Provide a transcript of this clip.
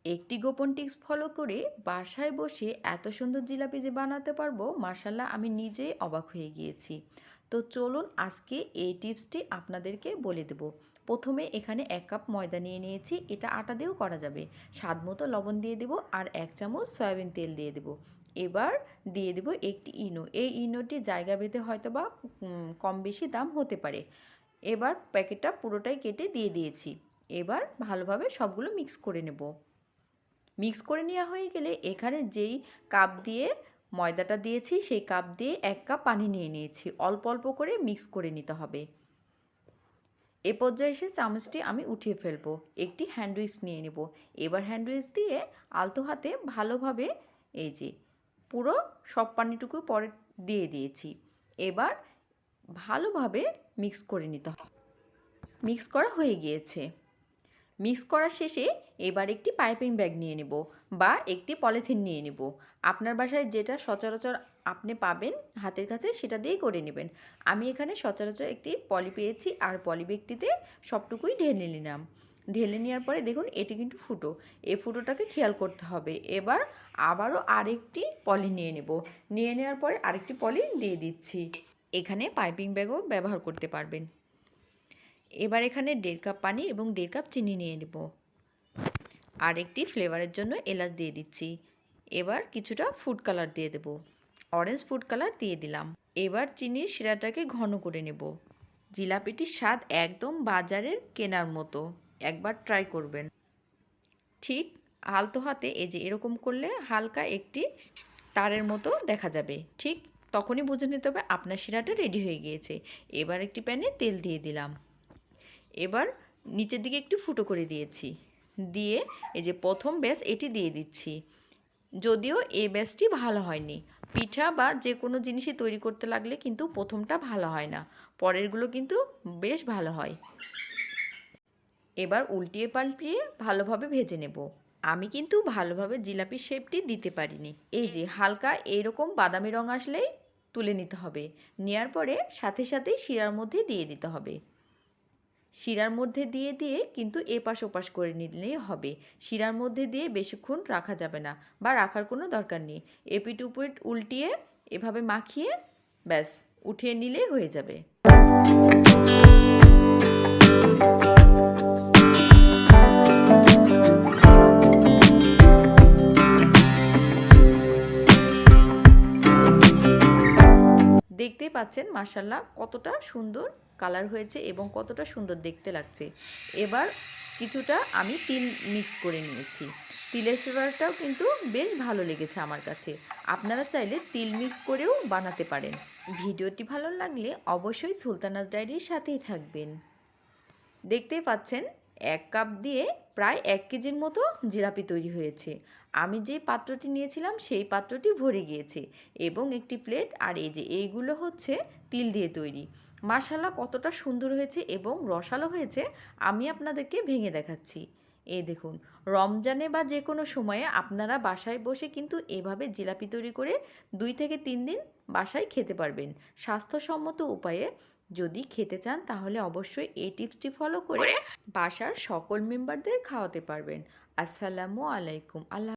একটি গোপন tips follow করে বাসায় বসে এত সুন্দর জিলাপি যে বানাতে পারবো, মাশাল্লাহ আমি নিজেই অবাক হয়ে গিয়েছি। তো চলুন আজকে এই টিপসটি আপনাদেরকে বলে দেব। প্রথমে এখানে 1 কাপ ময়দা নিয়ে নিয়েছি, এটা আটা দিয়েও করা যাবে। স্বাদ মতো লবণ দিয়ে দেব আর 1 চামচ সয়াবিন তেল দিয়ে দেব। এবার দিয়ে দেব একটি ইনো। এই ইনোটি জায়গা ভেদে হয়তো বা কম বেশি দাম হতে পারে। এবার প্যাকেটটা পুরোটাই কেটে দিয়ে দিয়েছি। এবার ভালোভাবে সবগুলো মিক্স করে নেব। মিক্স করে নেওয়া হয়ে গেলে এখানে যেই কাপ দিয়ে ময়দাটা দিয়েছি সেই কাপ দিয়ে 1 কাপ পানি নিয়ে নিয়েছি। অল্প অল্প করে মিক্স করে নিতে হবে। এ পর্যায়ে এসে চামচটি আমি উঠিয়ে ফেলবো। একটি হ্যান্ডউইচ নিয়ে নেব। এবার হ্যান্ডউইচ দিয়ে আলতো হাতে ভালোভাবে এই যে পুরো সব পানিটুকু পরে দিয়ে দিয়েছি। এবার ভালোভাবে মিক্স করে নিতে হবে। মিক্স করা হয়ে গিয়েছে। মিক্স করা শেষে এবার একটি পাইপিং ব্যাগ নিয়ে নেব বা একটি পলিথিন নিয়ে নেব। আপনার বাসায় যেটা সচরাচর আপনি পাবেন হাতের কাছে সেটা দিয়েই করে নেবেন। আমি এখানে সচরাচর একটি পলি পেয়েছি আর পলি ব্যাগটিতে সবটুকুই ঢেলে নিলাম। ঢেলে নেওয়ার পরে দেখুন এটি কিন্তু ফুটো। এই ফুটোটাকে খেয়াল করতে হবে। এবার আবারও আরেকটি পলি নিয়ে নেব। নিয়ে নেওয়ার পরে আরেকটি পলি দিয়ে দিচ্ছি। এখানে পাইপিং ব্যাগও ব্যবহার করতে পারবেন। এবার এখানে 1.5 কাপ পানি এবং 1.5 কাপ চিনি নিয়ে নেব। আর একটি ফ্লেভারের জন্য এলাচ দিয়ে দিচ্ছি। এবার কিছুটা ফুড কালার দিয়ে দেব। অরেঞ্জ ফুড কালার দিয়ে দিলাম। এবার চিনির শিরাটাকে ঘন করে নেব। জিলাপিটির স্বাদ একদম বাজারের কেনার মতো। একবার ট্রাই করবেন। ঠিক আলতো হাতে এই যে এরকম করলে হালকা একটি তারের মতো দেখা যাবে। ঠিক তখনই বুঝে নিতে হবে আপনার শিরাটা রেডি হয়ে গিয়েছে। এবার একটি প্যানে তেল দিয়ে দিলাম। এবার নিচের দিকে একটু ফুটো করে দিয়েছি। দিয়ে এই যে প্রথম ব্যাচ এটি দিয়ে দিচ্ছি। যদিও এই ব্যাচটি ভালো হয়নি। পিঠা বা যে কোনো জিনিসই তৈরি করতে লাগলে কিন্তু প্রথমটা ভালো হয় না, পরেরগুলো কিন্তু বেশ ভালো হয়। এবার উল্টিয়ে পাল্টিয়ে ভালোভাবে ভেজে নেব। আমি কিন্তু ভালোভাবে জিলাপির শেপটি দিতে পারিনি। এই যে হালকা এইরকম বাদামি রং আসলেই তুলে নিতে হবে। নেওয়ার পরে সাথে সাথেই শিরার মধ্যে দিয়ে দিতে হবে। শিরার মধ্যে দিয়ে দিয়ে কিন্তু এপাশ ওপাশ করে নিলেই হবে। শিরার মধ্যে দিয়ে বেশিক্ষণ রাখা যাবে না বা রাখার কোনো দরকার নেই। এপিট উপিট উল্টিয়ে এভাবে মাখিয়ে ব্যাস উঠিয়ে নিলেই হয়ে যাবে। দেখতেই পাচ্ছেন মাশাআল্লাহ কতটা সুন্দর কালার হয়েছে এবং কতটা সুন্দর দেখতে লাগছে। এবার কিছুটা আমি তিল মিক্স করে নিয়েছি। তিলের ফ্লেভারটাও কিন্তু বেশ ভালো লেগেছে আমার কাছে। আপনারা চাইলে তিল মিক্স করেও বানাতে পারেন। ভিডিওটি ভালো লাগলে অবশ্যই সুলতানাস ডায়েরির সাথেই থাকবেন। দেখতেই পাচ্ছেন 1 কাপ দিয়ে প্রায় 1 কেজির মতো জিলাপি তৈরি হয়েছে। আমি যে পাত্রটি নিয়েছিলাম সেই পাত্রটি ভরে গিয়েছে এবং একটি প্লেট আর এই যে এইগুলো হচ্ছে তিল দিয়ে তৈরি। মাশাআল্লাহ কতটা সুন্দর হয়েছে এবং রসালো হয়েছে আমি আপনাদেরকে ভেঙে দেখাচ্ছি। এই দেখুন, রমজানে বা যে কোনো সময়ে আপনারা বাসায় বসে কিন্তু এভাবে জিলাপি তৈরি করে 2 থেকে 3 দিন বাসায় খেতে পারবেন স্বাস্থ্যসম্মত উপায়ে। যদি খেতে চান তাহলে অবশ্যই এই টিপসটি ফলো করে বাসার সকল মেম্বারদের খাওয়াতে পারবেন। আসসালামু আলাইকুম। আল্লাহ।